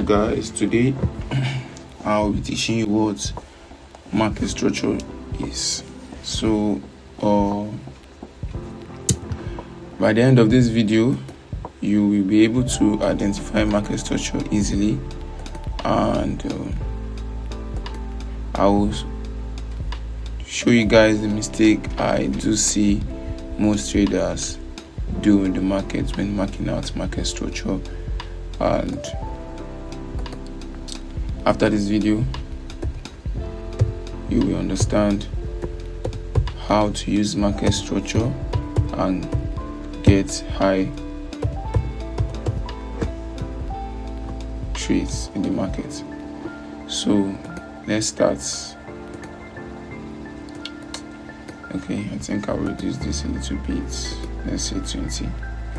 guys, today I'll be teaching you what market structure is. So by the end of this video you will be able to identify market structure easily, and I will show you guys the mistake I do see most traders do in the market when marking out market structure. And after this video you will understand how to use market structure and get high trades in the market. So let's start. Okay, I think I'll reduce this a little bit. Let's say 20.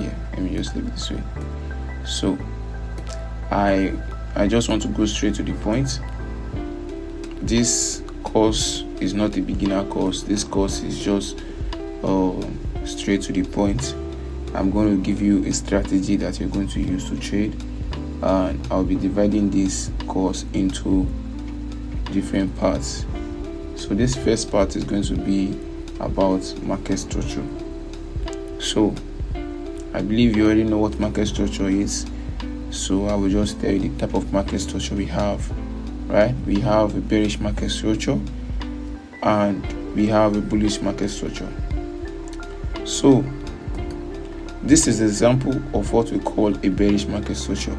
Yeah, let me just leave it this way. So I just want to go straight to the point. This course is not a beginner course. This course is just straight to the point. I'm going to give you a strategy that you're going to use to trade, and I'll be dividing this course into different parts. So this first part is going to be about market structure. So I believe you already know what market structure is, so I will just tell you the type of market structure we have. Right, we have a bearish market structure and we have a bullish market structure. So this is an example of what we call a bearish market structure.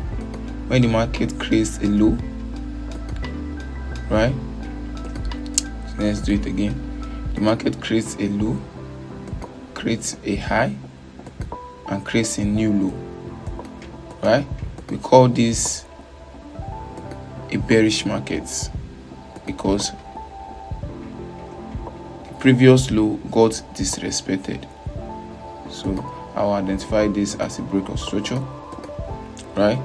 When the market creates a low, right? So let's do it again. The market creates a low, creates a high, and creates a new low, right? We call this a bearish market because the previous low got disrespected. So I'll identify this as a break of structure, right?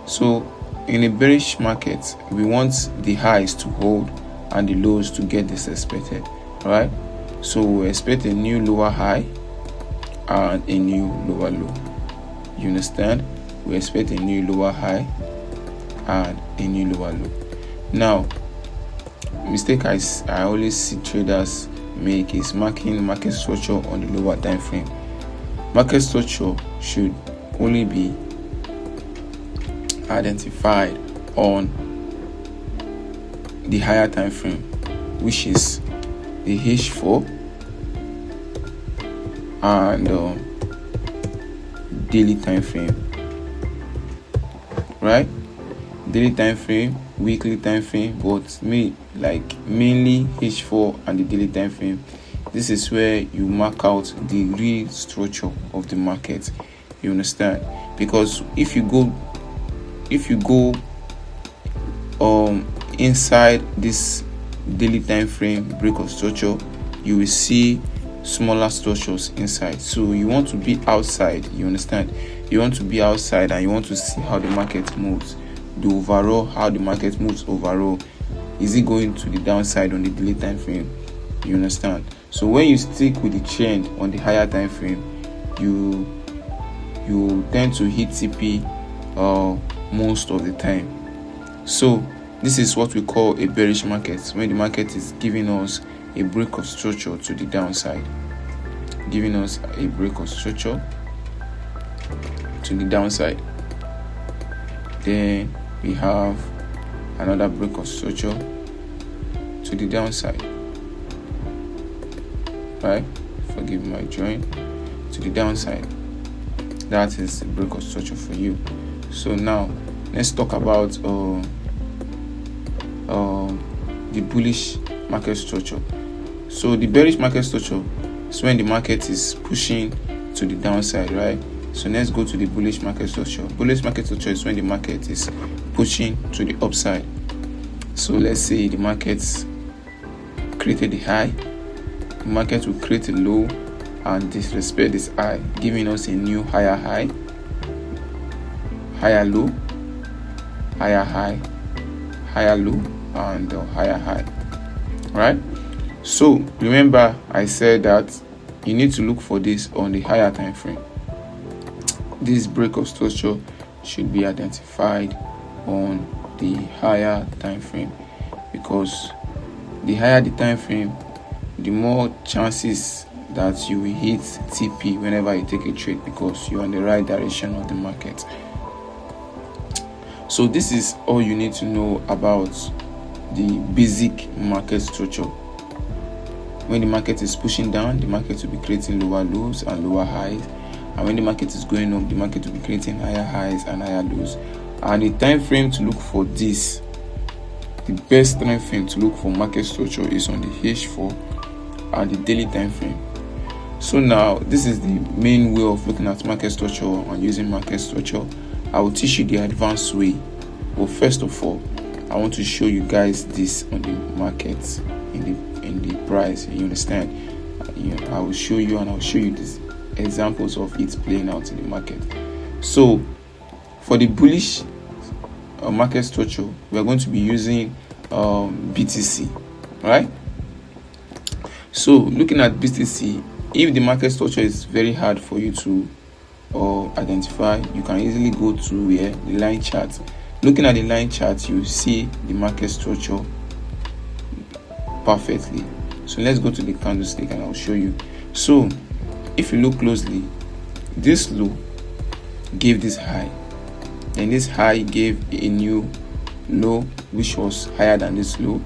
So in a bearish market, we want the highs to hold and the lows to get disrespected, right? So we expect a new lower high and a new lower low. You understand? We expect a new lower high and a new lower low. Now, mistake I always see traders make is marking market structure on the lower time frame. Market structure should only be identified on the higher time frame, which is the H4 and daily time frame, right? Daily time frame, weekly time frame, but mainly H4 and the daily time frame. This is where you mark out the real structure of the market. You understand? Because if you go inside this daily time frame break of structure, you will see smaller structures inside. So you want to be outside. You understand? You want to be outside and you want to see how the market moves. The overall, how the market moves overall. Is it going to the downside on the daily time frame? You understand? So when you stick with the trend on the higher time frame, you tend to hit TP most of the time. So this is what we call a bearish market, when the market is giving us a break of structure to the downside, giving us a break of structure to the downside. Then we have another break of structure to the downside, right? Forgive my drawing. To the downside. That is the break of structure for you. So now let's talk about the bullish market structure. So the bearish market structure is when the market is pushing to the downside, right? So let's go to the bullish market structure. Bullish market structure is when the market is pushing to the upside. So let's say the market created a high, the market will create a low and disrespect this high, giving us a new higher high, higher low, higher high, higher low, and higher high, right? So remember I said that you need to look for this on the higher time frame. This break of structure should be identified on the higher time frame, because the higher the time frame, the more chances that you will hit TP whenever you take a trade, because you're in the right direction of the market. So this is all you need to know about the basic market structure. When the market is pushing down, the market will be creating lower lows and lower highs, and when the market is going up, the market will be creating higher highs and higher lows. And the time frame to look for this, the best time frame to look for market structure, is on the H4 and the daily time frame. So now this is the main way of looking at market structure and using market structure. I will teach you the advanced way. But first of all, I want to show you guys this on the market, in the price. You understand? I will show you, and I'll show you these examples of it playing out in the market. So for the bullish market structure, we are going to be using BTC, right? So looking at BTC, if the market structure is very hard for you to identify, you can easily go to the line chart. Looking at the line chart, you see the market structure perfectly. So let's go to the candlestick and I'll show you. So if you look closely, this low gave this high, and this high gave a new low which was higher than this low.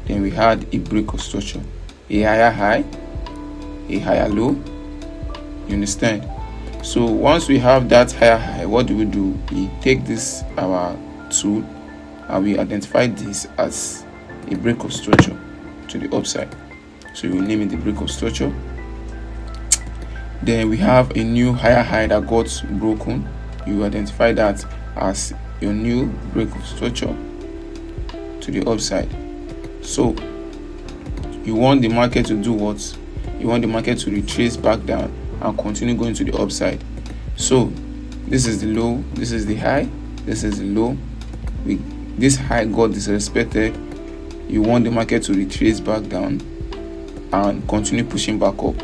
Then we had a break of structure, a higher high, a higher low. You understand? So once we have that higher high, what do? We take this, our tool, and we identify this as a break of structure to the upside. So we will name it the break of structure. Then we have a new higher high that got broken. You identify that as your new break of structure to the upside. So you want the market to do what? You want the market to retrace back down and continue going to the upside. So this is the low, this is the high, this is the low. This high got disrespected. You want the market to retrace back down and continue pushing back up,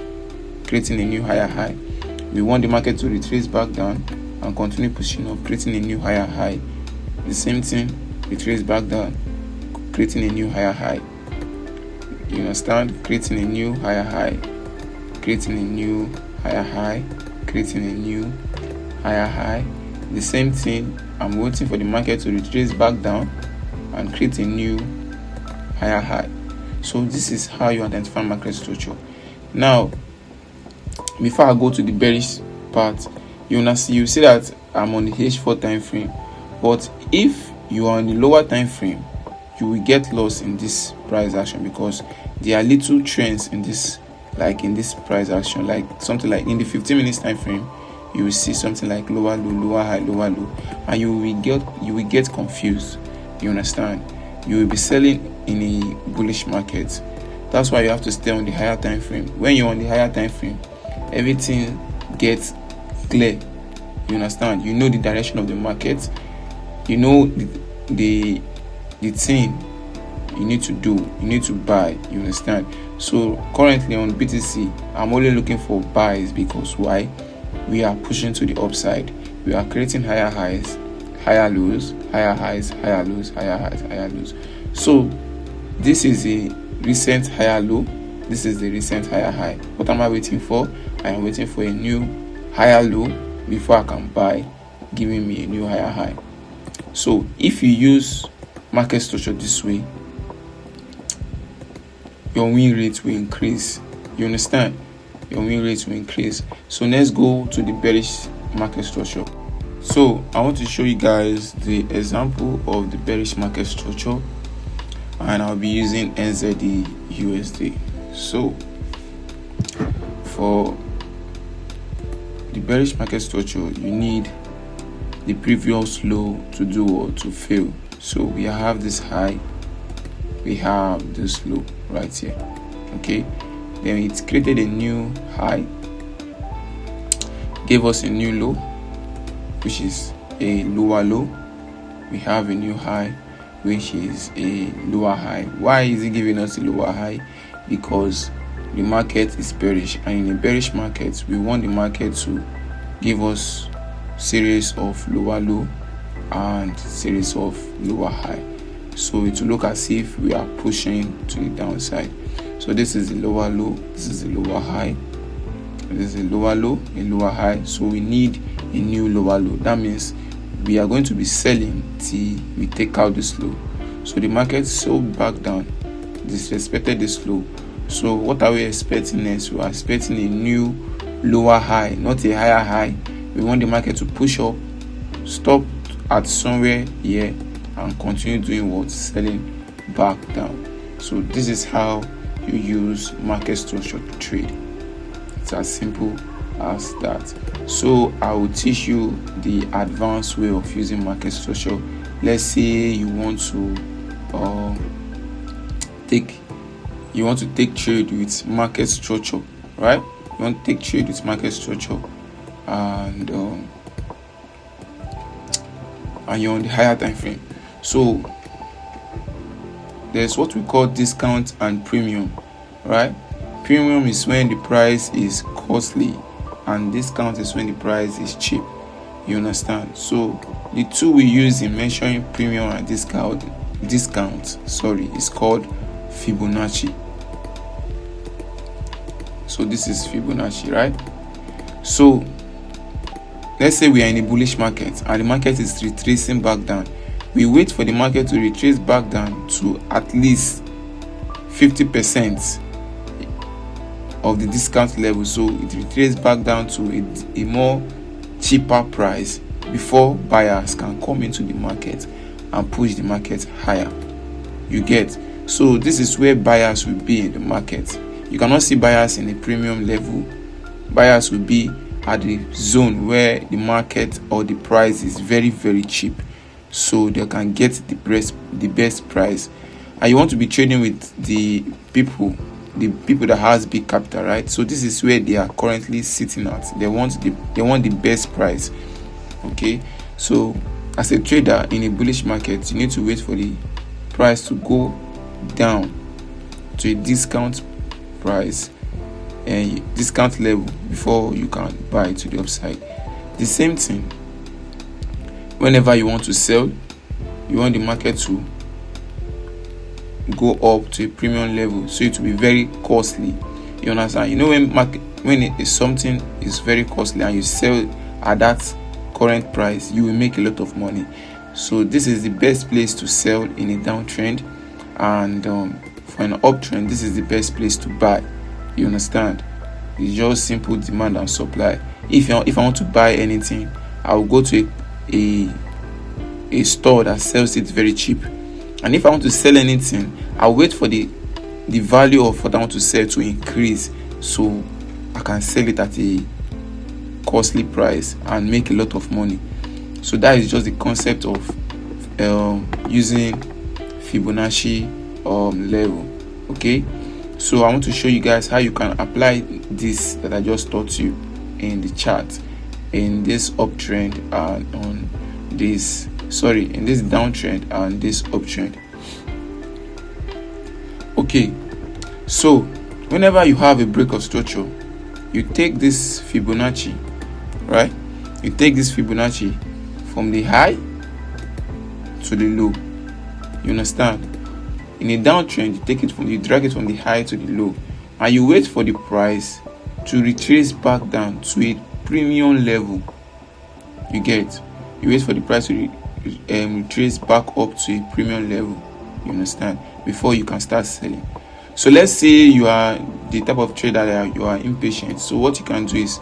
creating a new higher high. We want the market to retrace back down and continue pushing up, creating a new higher high. The same thing, retrace back down, creating a new higher high. You understand? Creating a new higher high, creating a new higher high, creating a new higher high. The same thing, I'm waiting for the market to retrace back down and create a new higher high. So this is how you identify market structure. Now, before I go to the bearish part, you see that I'm on the H4 time frame. But if you are on the lower time frame, you will get lost in this price action, because there are little trends in this, like in this price action, like something like in the 15 minutes time frame, you will see something like lower low, lower high, lower low, and you will get confused. You understand? You will be selling in a bullish market. That's why you have to stay on the higher time frame. When you're on the higher time frame, everything gets clear. You understand? You know the direction of the market. You know the thing you need to do. You need to buy. You understand? So currently on BTC, I'm only looking for buys, because why? We are pushing to the upside. We are creating higher highs, higher lows, higher highs, higher lows, higher highs, higher lows. So this is a recent higher low. This is the recent higher high. What am I waiting for? I am waiting for a new higher low before I can buy, giving me a new higher high. So if you use market structure this way, your win rate will increase. You understand? Your win rate will increase. So let's go to the bearish market structure. So I want to show you guys the example of the bearish market structure, and I'll be using NZD USD. So for the bearish market structure, you need the previous low to do or to fail. So we have this high, we have this low right here. Okay, then it created a new high, gave us a new low, which is a lower low. We have a new high, which is a lower high. Why is it giving us a lower high? Because the market is bearish, and in a bearish market, we want the market to give us series of lower low and series of lower high. So it will look as if we are pushing to the downside. So this is the lower low, this is the lower high, this is a lower low, a lower high. So we need a new lower low. That means we are going to be selling till we take out this low. So the market sold back down, disrespected this low. So what are we expecting next? We are expecting a new lower high, not a higher high. We want the market to push up, stop at somewhere here, and continue doing what? Selling back down. So this is how you use market structure to trade. It's as simple as that. So I will teach you the advanced way of using market structure. Let's say you want to take trade with market structure, right? You want to take trade with market structure, and you're on the higher time frame. So there's what we call discount and premium, right? Premium is when the price is costly, and discount is when the price is cheap. You understand? So the tool we use in measuring premium and discount is called Fibonacci. So this is Fibonacci, right? So let's say we are in a bullish market and the market is retracing back down. We wait for the market to retrace back down to at least 50% of the discount level. So it retraces back down to a more cheaper price before buyers can come into the market and push the market higher. You get? So this is where buyers will be in the market. You cannot see buyers in a premium level. Buyers will be at the zone where the market or the price is very, very cheap, so they can get the best price. And you want to be trading with the people that has big capital, right? So this is where they are currently sitting at. They want the best price. Okay, so as a trader in a bullish market, you need to wait for the price to go down to a discount price and discount level before you can buy to the upside. The same thing whenever you want to sell, you want the market to go up to a premium level, so it will be very costly. You understand? You know, when something is very costly and you sell at that current price, you will make a lot of money. So this is the best place to sell in a downtrend, and for an uptrend, this is the best place to buy. You understand? It's just simple demand and supply. If I want to buy anything, I will go to a store that sells it very cheap. And if I want to sell anything, I'll wait for the value of what I want to sell to increase, so I can sell it at a costly price and make a lot of money. So that is just the concept of using Fibonacci level. Okay, so I want to show you guys how you can apply this that I just taught you in the chart, in this uptrend and in this downtrend and this uptrend. Okay, so whenever you have a break of structure, you take this Fibonacci, right? You take this Fibonacci from the high to the low. You understand? In a downtrend, you drag it from the high to the low, and you wait for the price to retrace back down to a premium level. You get? You wait for the price to retrace back up to a premium level. You understand? Before you can start selling. So let's say you are the type of trader that you are impatient. So what you can do is,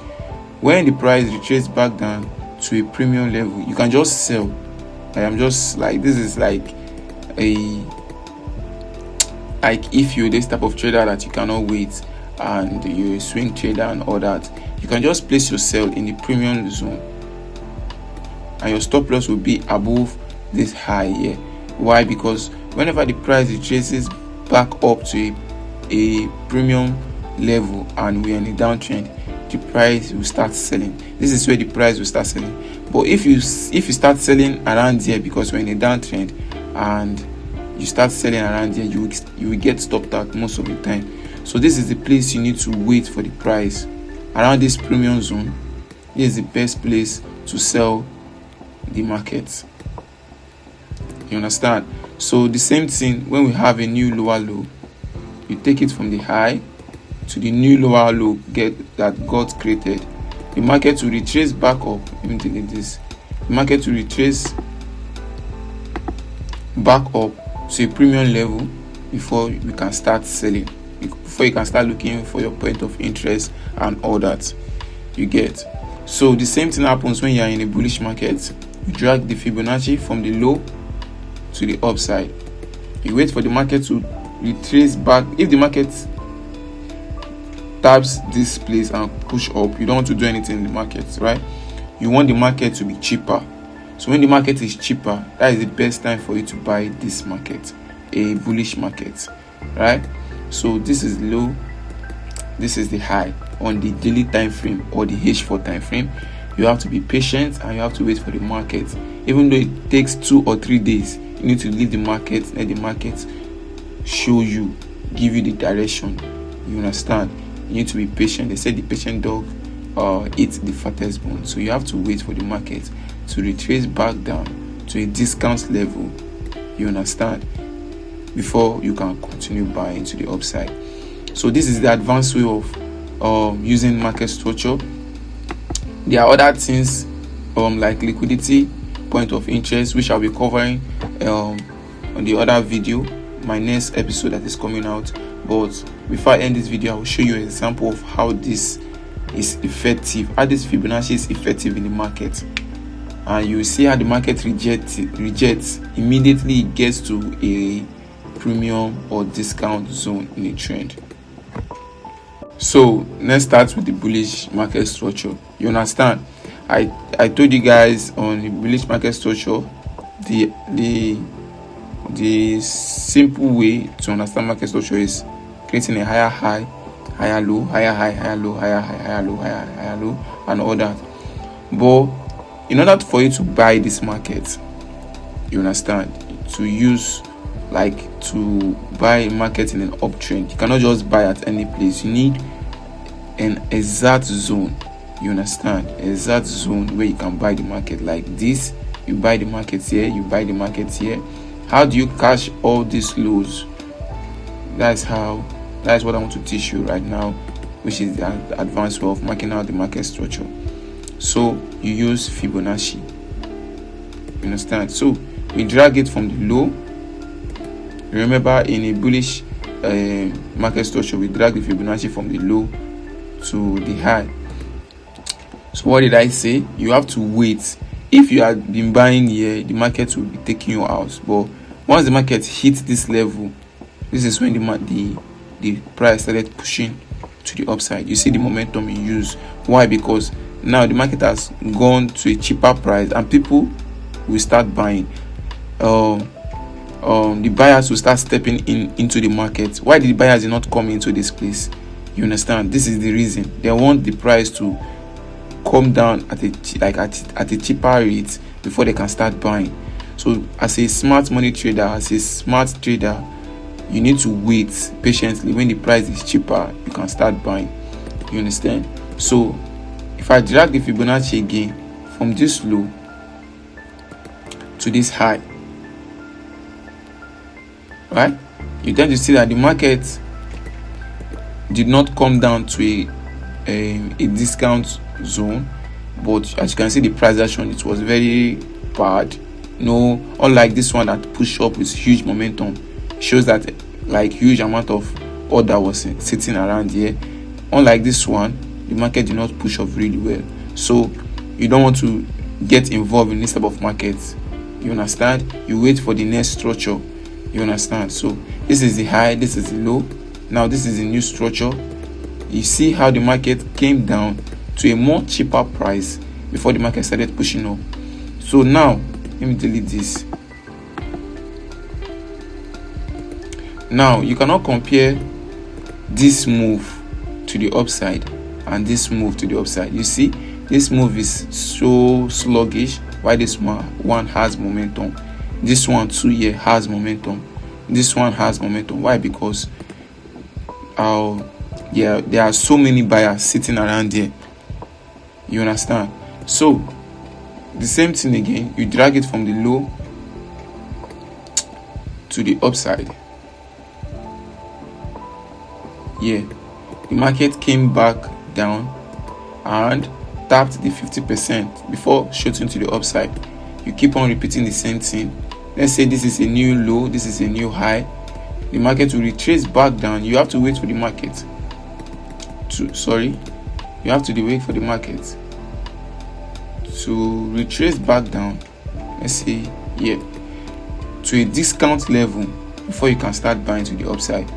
when the price retraces back down to a premium level, you can just sell. I am just like, this is like if you're this type of trader that you cannot wait and you're a swing trader and all that, you can just place your sell in the premium zone, and your stop loss will be above this high here. Why? Because whenever the price retraces back up to a premium level and we're in a downtrend, the price will start selling. This is where the price will start selling. But if you start selling around here, because we're in a downtrend and you start selling around here, you will get stopped out most of the time. So this is the place you need to wait for the price. Around this premium zone, this is the best place to sell the market. You understand? So the same thing when we have a new lower low, you take it from the high to the new lower low that got created. The market will retrace back up. Let me delete this. The market will retrace back up to a premium level before we can start selling, before you can start looking for your point of interest and all that. You get? So the same thing happens when you are in a bullish market. You drag the Fibonacci from the low to the upside. You wait for the market to retrace back. If the market taps this place and push up, you don't want to do anything in the market, right? You want the market to be cheaper. So when the market is cheaper, that is the best time for you to buy this market, a bullish market, right? So this is low, this is the high on the daily time frame or the H4 time frame. You have to be patient and you have to wait for the market. Even though it takes 2 or 3 days, you need to leave the market, let the market show you, give you the direction. You understand? You need to be patient. They say the patient dog eats the fattest bone. So you have to wait for the market to retrace back down to a discount level. You understand? Before you can continue buying to the upside. So this is the advanced way of using market structure. There are other things like liquidity, point of interest, which I'll be covering on the other video, my next episode that is coming out. But before I end this video, I will show you an example of how this is effective, how this Fibonacci is effective in the market. And you see how the market rejects immediately. It gets to a premium or discount zone in a trend. So let's start with the bullish market structure. You understand? I told you guys on the bullish market structure, the simple way to understand market structure is creating a higher high, higher low, higher high, higher low, higher high, higher low, higher low, and all that. But in order for you to buy this market, you understand, to buy a market in an uptrend, you cannot just buy at any place. You need an exact zone. You understand? Exact zone where you can buy the market. Like this, you buy the market here, you buy the market here. How do you catch all these lows? That's what I want to teach you right now, which is the advanced way of marking out the market structure. So you use Fibonacci. You understand? So we drag it from the low. Remember, in a bullish market structure, we drag the Fibonacci from the low to the high. So what did I say? You have to wait. If you had been buying here, the market will be taking you out. But once the market hits this level, this is when the price started pushing to the upside. You see the momentum in use. Why? Because now the market has gone to a cheaper price and people will start buying. The buyers will start stepping into the market. Why did the buyers not come into this place? You understand? This is the reason. They want the price to come down at a cheaper rate before they can start buying. So as a smart money trader, as a smart trader, you need to wait patiently. When the price is cheaper, you can start buying. You understand? So if I drag the Fibonacci again from this low to this high, right, you tend to see that the market did not come down to a discount zone, but as you can see, the price action, it was very bad. No, unlike this one that pushed up with huge momentum, shows that like huge amount of order was sitting around here. Unlike this one, the market did not push up really well. So you don't want to get involved in this type of market. You understand? You wait for the next structure. You understand? So this is the high, this is the low. Now this is the new structure. You see how the market came down to a more cheaper price before the market started pushing up. So now let me delete this. Now you cannot compare this move to the upside and this move to the upside. You see, this move is so sluggish, while this one has momentum. This one too here has momentum. This one has momentum. Why? Because there are so many buyers sitting around here. You understand? So the same thing again, you drag it from the low to the upside. Yeah, the market came back down and tapped the 50% before shooting to the upside. You keep on repeating the same thing. Let's say this is a new low, this is a new high. The market will retrace back down. You have to wait for the market you have to wait for the market to retrace back down, let's say here, to a discount level before you can start buying to the upside.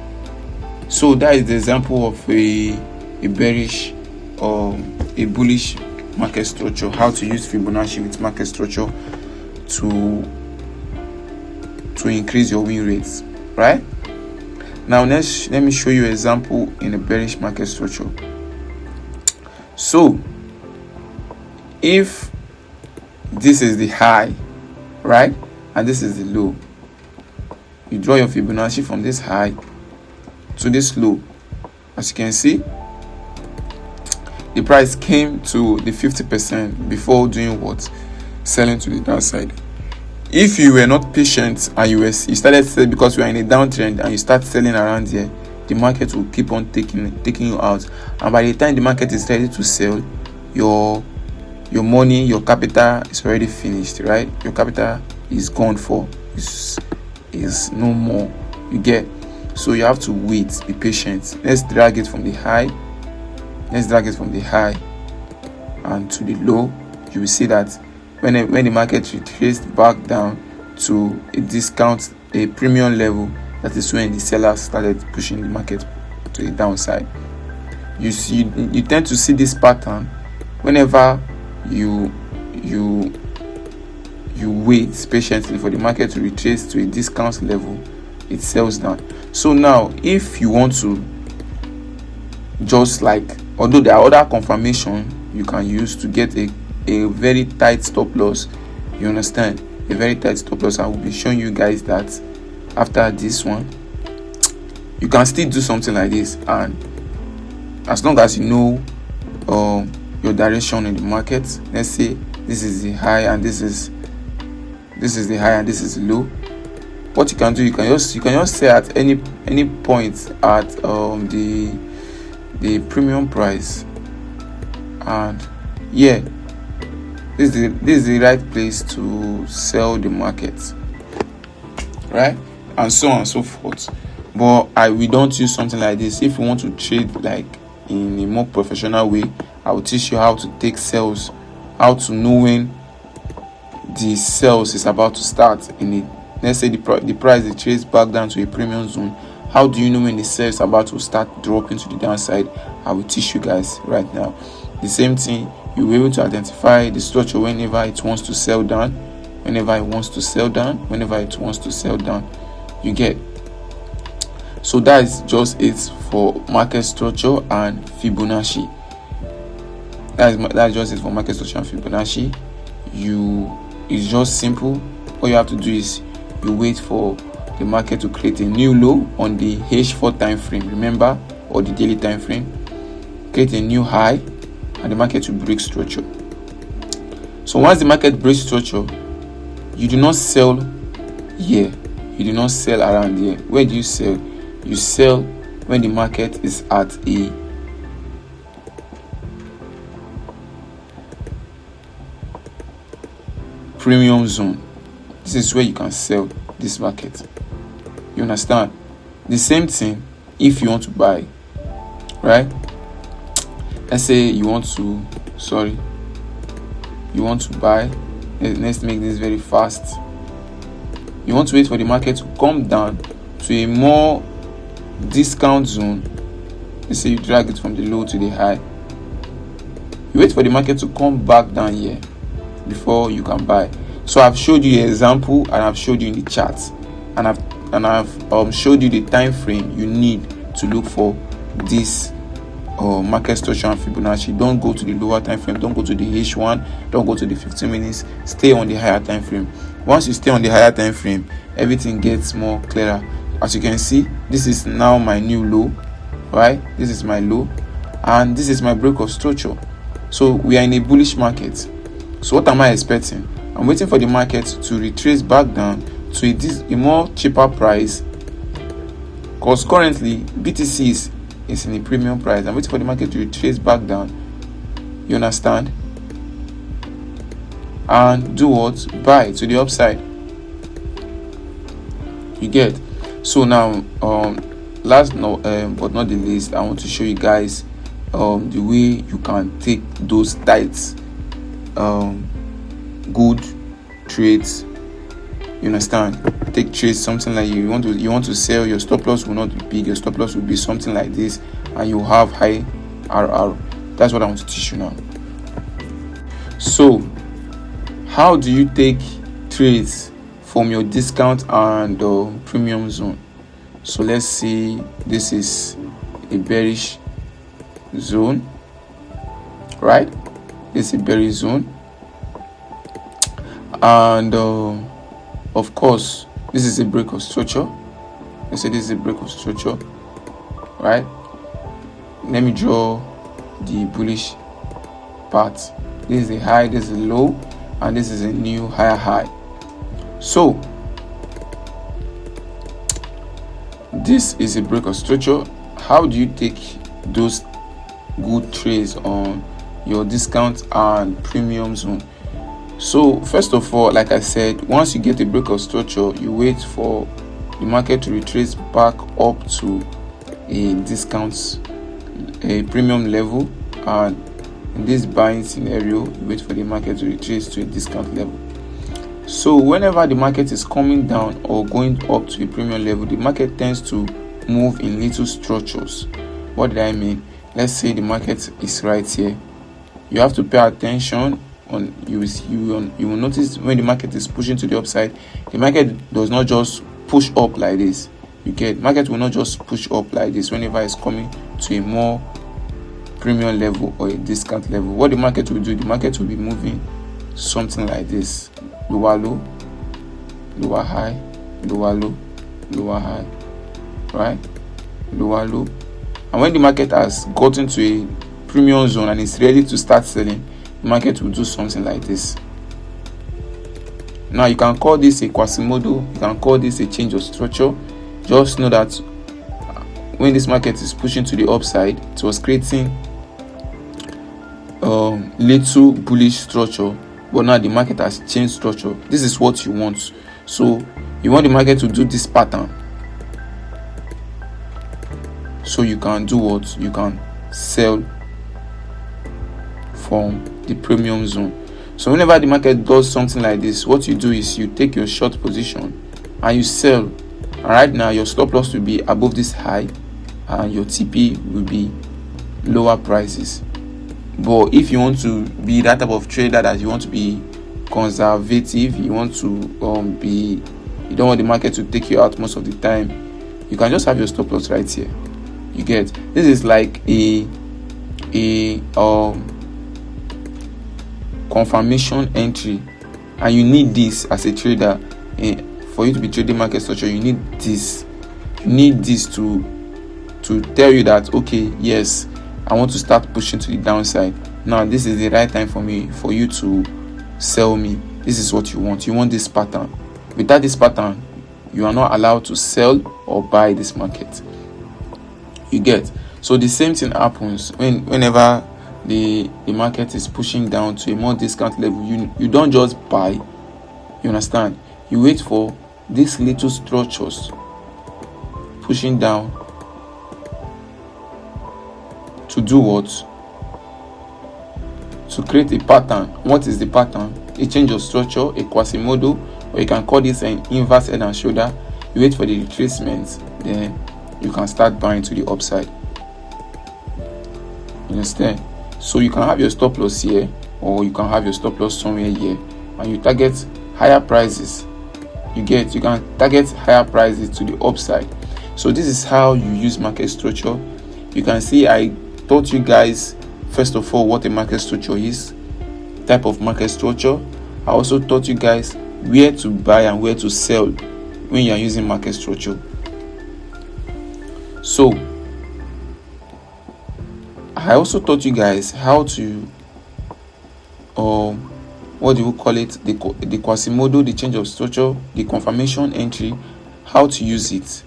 So that is the example of a bearish or a bullish market structure, how to use Fibonacci with market structure to increase your win rates, right? Now let me show you an example in a bearish market structure. So if this is the high, right, and this is the low, you draw your Fibonacci from this high to this low. As you can see, the price came to the 50% before doing what? Selling to the downside. If you were not patient and you started selling because you are in a downtrend and you start selling around here, the market will keep on taking you out, and by the time the market is ready to sell, your money, your capital is already finished, right? Your capital is gone for, is no more. You get? So you have to wait, be patient. Let's drag it from the high and to the low. You will see that when the market retraced back down to a discount, a premium level, that is when the sellers started pushing the market to the downside. You tend to see this pattern whenever you wait patiently for the market to retrace to a discount level, it sells down. So now if you want to, just like, although there are other confirmation you can use to get a very tight stop loss, you understand, a very tight stop loss. I will be showing you guys that after this one. You can still do something like this, and as long as you know your direction in the market, let's say this is the high and this is the high and this is the low, what you can do, you can just say at any point at the premium price, and yeah, this is the right place to sell the market, right? And so on and so forth. But we don't use something like this. If you want to trade like in a more professional way, I will teach you how to take sales, how to know when the sales is about to start in it. Let's say the price is traced back down to a premium zone. How do you know when the sale is about to start dropping to the downside? I will teach you guys right now. The same thing, you'll be able to identify the structure whenever it wants to sell down, whenever it wants to sell down, whenever it wants to sell down. You get? So that is just it for market structure and Fibonacci. That's just it for market structure and Fibonacci. It's just simple. All you have to do is you wait for the market to create a new low on the H4 time frame, remember, or the daily time frame. Create a new high, and the market will break structure. So once the market breaks structure, you do not sell here. You do not sell around here. Where do you sell? You sell when the market is at a premium zone. This is where you can sell this market. You understand? The same thing if you want to buy, right? Let's say you want to buy. Let's make this very fast. You want to wait for the market to come down to a more discount zone. Let's say you drag it from the low to the high. You wait for the market to come back down here before you can buy. So I've showed you an example, and I've showed you in the charts, and I've showed you the time frame you need to look for this market structure and Fibonacci. Don't go to the lower time frame, don't go to the H1, don't go to the 15 minutes, stay on the higher time frame. Once you stay on the higher time frame, everything gets more clearer. As you can see, this is now my new low, right? This is my low, and this is my break of structure. So we are in a bullish market. So what am I expecting? I'm waiting for the market to retrace back down to a more cheaper price, because currently BTC is in a premium price. I'm waiting for the market to retrace back down, you understand, and do what? Buy to the upside, you get. So now last but not the least, I want to show you guys the way you can take those tight good trades, you understand. Take trades, something like you want to sell, your stop loss will not be big, your stop loss will be something like this, and you have high RR. That's what I want to teach you now. So how do you take trades from your discount and premium zone? So let's see, this is a bearish zone, right? This is a bearish zone, and of course this is a break of structure. Let's say this is a break of structure, right? Let me draw the bullish part. This is a high, this is a low, and this is a new higher high. So this is a break of structure. How do you take those good trades on your discount and premium zone? So first of all, like I said, once you get a break of structure, you wait for the market to retrace back up to a discount, a premium level, and in this buying scenario, you wait for the market to retrace to a discount level. So whenever the market is coming down or going up to a premium level, the market tends to move in little structures. What did I mean? Let's say the market is right here. You have to pay attention on you will notice when the market is pushing to the upside, the market does not just push up like this. You get, market will not just push up like this whenever it's coming to a more premium level or a discount level. What the market will do, the market will be moving something like this: lower low, lower high, lower low, lower high, right? Lower low. And when the market has gotten to a premium zone and is ready to start selling, the market will do something like this. Now you can call this a Quasimodo, you can call this a change of structure. Just know that when this market is pushing to the upside, it was creating little bullish structure, but now the market has changed structure. This is what you want. So you want the market to do this pattern, so you can do what? You can sell from the premium zone. So whenever the market does something like this, what you do is you take your short position and you sell. And right now your stop loss will be above this high and your TP will be lower prices. But if you want to be that type of trader that you want to be conservative, you want to you don't want the market to take you out most of the time, you can just have your stop loss right here. You get, this is like a confirmation entry, and you need this as a trader. For you to be trading market structure, you need this. You need this to tell you that, okay, yes, I want to start pushing to the downside. Now this is the right time for you to sell me. This is what you want. You want this pattern. Without this pattern, you are not allowed to sell or buy this market. You get. So the same thing happens whenever the market is pushing down to a more discount level. You don't just buy, you understand. You wait for these little structures pushing down to do what? To create a pattern. What is the pattern? A change of structure, a Quasimodo, or you can call this an inverse head and shoulder. You wait for the retracement, then you can start buying to the upside. You understand? So you can have your stop loss here, or you can have your stop loss somewhere here, and you target higher prices. You can target higher prices to the upside. So this is how you use market structure. You can see I taught you guys first of all what a market structure is, type of market structure. I also taught you guys where to buy and where to sell when you are using market structure. So I also taught you guys how to what do we call it, the Quasimodo, the change of structure, the confirmation entry, how to use it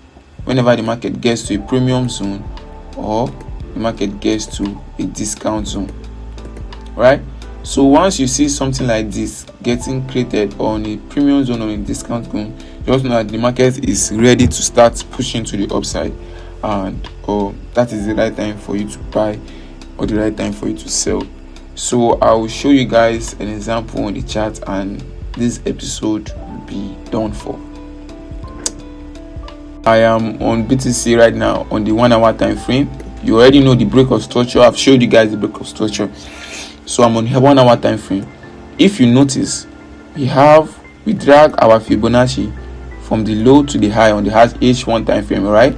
whenever the market gets to a premium zone or the market gets to a discount zone, right? So once you see something like this getting created on a premium zone or a discount zone, just know that the market is ready to start pushing to the upside, and that is the right time for you to buy or the right time for you to sell. So I will show you guys an example on the chart, and this episode will be done for. I am on BTC right now on the 1 hour time frame. You already know the break of structure. I've showed you guys the break of structure. So I'm on the 1 hour time frame. If you notice, we drag our Fibonacci from the low to the high on the H1 time frame, right?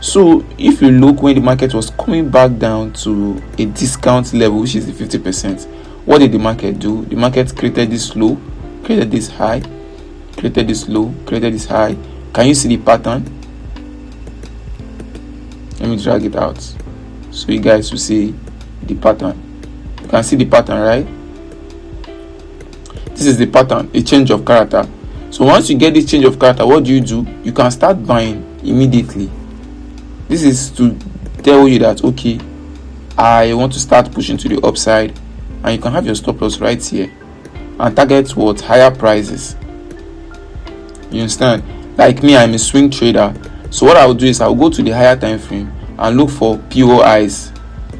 So if you look, when the market was coming back down to a discount level, which is the 50%, what did the market do? The market created this low, created this high, created this low, created this high. Can you see the pattern? Let me drag it out so you guys will see the pattern. You can see the pattern, right? This is the pattern, a change of character. So once you get this change of character, what do? You can start buying immediately. This is to tell you that, okay, I want to start pushing to the upside, and you can have your stop loss right here and target what? Higher prices. You understand? Like me, I'm a swing trader. So what I will do is I will go to the higher time frame and look for POIs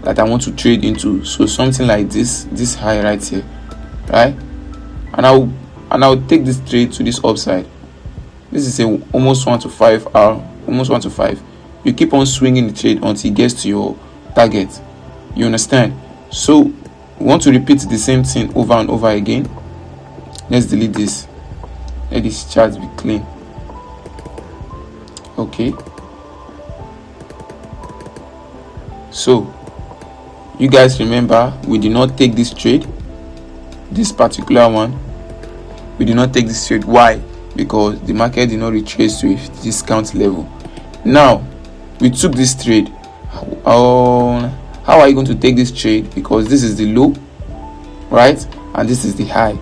that I want to trade into. So something like this high right here, right? And I'll take this trade to this upside. This is almost 1 to 5 hour, almost 1 to 5. You keep on swinging the trade until it gets to your target. You understand? So we want to repeat the same thing over and over again. Let's delete this. Let this chart be clean. Okay. So you guys remember, we did not take this trade, this particular one. We did not take this trade. Why? Because the market did not retrace to a discount level. Now we took this trade. How are you going to take this trade? Because this is the low, right? And this is the high.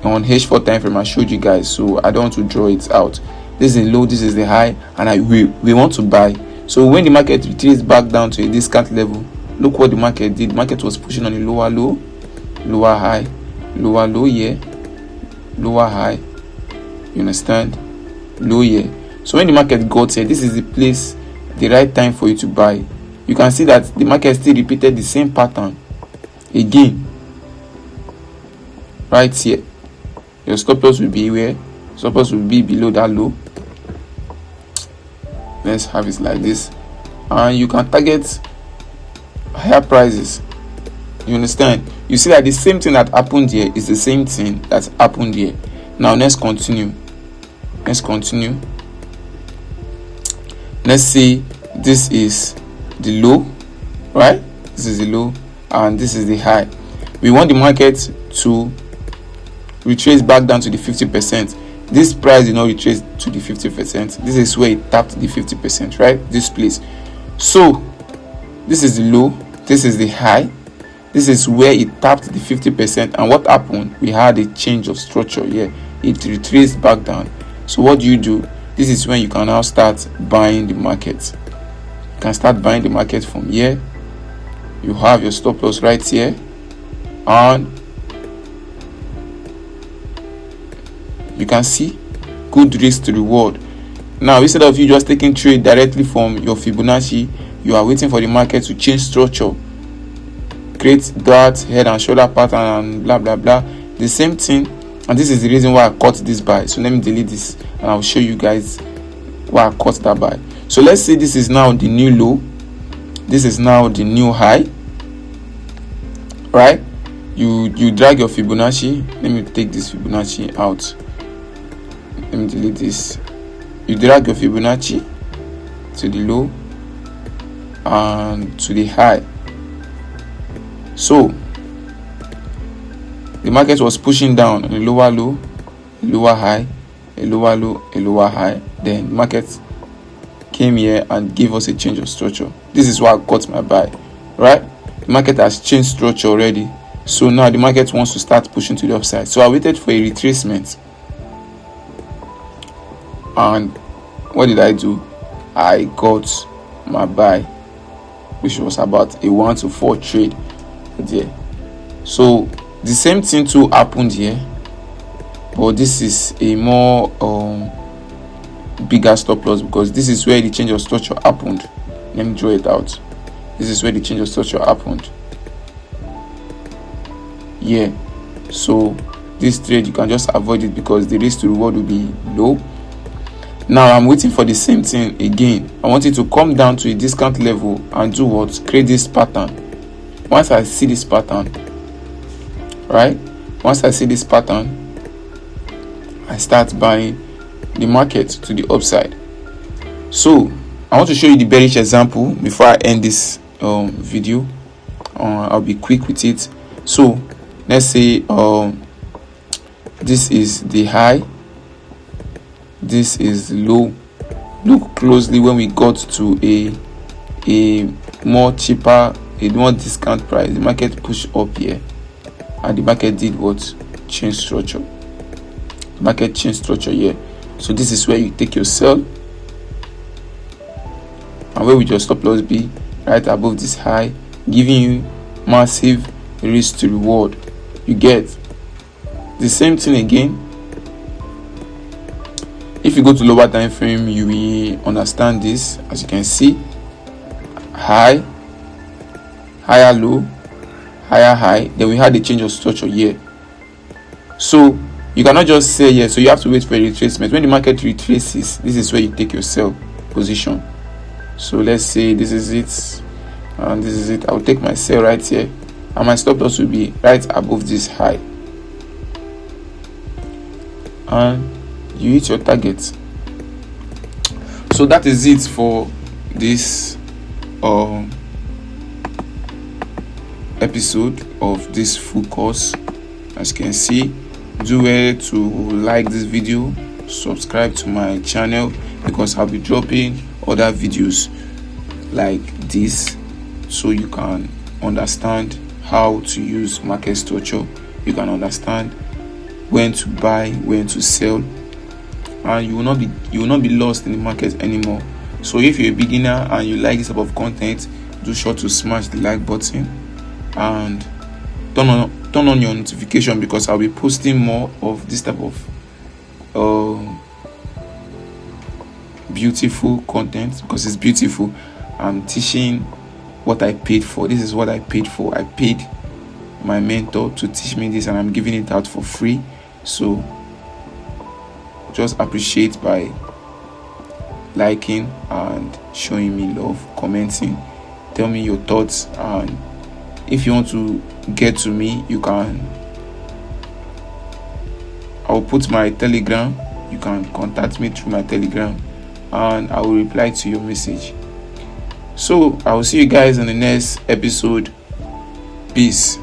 On H4 time frame I showed you guys, so I don't want to draw it out. This is the low, this is the high, and we want to buy. So when the market retreats back down to a discount level, look what the market did. The market was pushing on a lower low, lower high, lower low here, lower high. You understand? Low here. So when the market got here, this is the place, the right time for you to buy. You can see that the market still repeated the same pattern again. Right here. Your stop loss will be where? Stop loss will be below that low. Let's have it like this. And you can target higher prices. You understand? You see that the same thing that happened here is the same thing that happened here. Now let's continue. Let's say this is the low, right? This is the low and this is the high. We want the market to retrace back down to the 50%. This price did not retrace to the 50%. This is where it tapped the 50%, right? This place. So this is the low, this is the high, this is where it tapped the 50%. And what happened? We had a change of structure here. It retraced back down. So what do? This is when you can now start buying the market. You can start buying the market from here. You have your stop loss right here, and you can see good risk to reward. Now instead of you just taking trade directly from your Fibonacci, you are waiting for the market to change structure, create that head and shoulder pattern and blah blah blah. The same thing, and this is the reason why I caught this buy. So let me delete this and I'll show you guys why I caught that buy. So let's say this is now the new low, this is now the new high, right? You drag your Fibonacci. Let me take this Fibonacci out. Let me delete this. You drag your Fibonacci to the low and to the high. So the market was pushing down on a lower low, a lower high, a lower low, a lower high. Then the market came here and gave us a change of structure. This is why I got my buy, right? The market has changed structure already. So now the market wants to start pushing to the upside. So I waited for a retracement, and what did I do? I got my buy, which was about a 1 to 4 trade there. So the same thing too happened here, but this is a more bigger stop loss, because this is where the change of structure happened. Let me draw it out. This is where the change of structure happened. Yeah, so this trade you can just avoid it because the risk to reward will be low. Now I'm waiting for the same thing again. I want it to come down to a discount level and do what? Create this pattern. Once I see this pattern, right? Once I see this pattern, I start buying the market to the upside. So I want to show you the bearish example before I end this video. I'll be quick with it. So let's say this is the high, this is the low. Look closely when we got to a more cheaper, a more discount price. The market pushed up here, and the market did what? Change structure. The market changed structure here. So this is where you take your sell, and where would your stop loss be? Right above this high, giving you massive risk to reward. You get the same thing again. If you go to lower time frame, you will understand this. As you can see, high, higher low, higher high. Then we had the change of structure here. So you cannot just say yes. So you have to wait for a retracement. When the market retraces, this is where you take your sell position. So let's say this is it, and this is it. I'll take my sell right here, and my stop loss will be right above this high, and you hit your target. So that is it for this episode of this full course. As you can see, do well to like this video, subscribe to my channel, because I'll be dropping other videos like this, so you can understand how to use market structure. You can understand when to buy, when to sell, and you will not be lost in the market anymore. So if you're a beginner and you like this type of content, do sure to smash the like button and turn on your notification, because I'll be posting more of this type of beautiful content, because it's beautiful. I'm teaching what I paid for. This is what I paid for. I paid my mentor to teach me this, and I'm giving it out for free. So just appreciate by liking and showing me love, commenting, tell me your thoughts, and if you want to get to me, you can. I'll put my Telegram. You can contact me through my Telegram, and I will reply to your message. So I will see you guys in the next episode. Peace.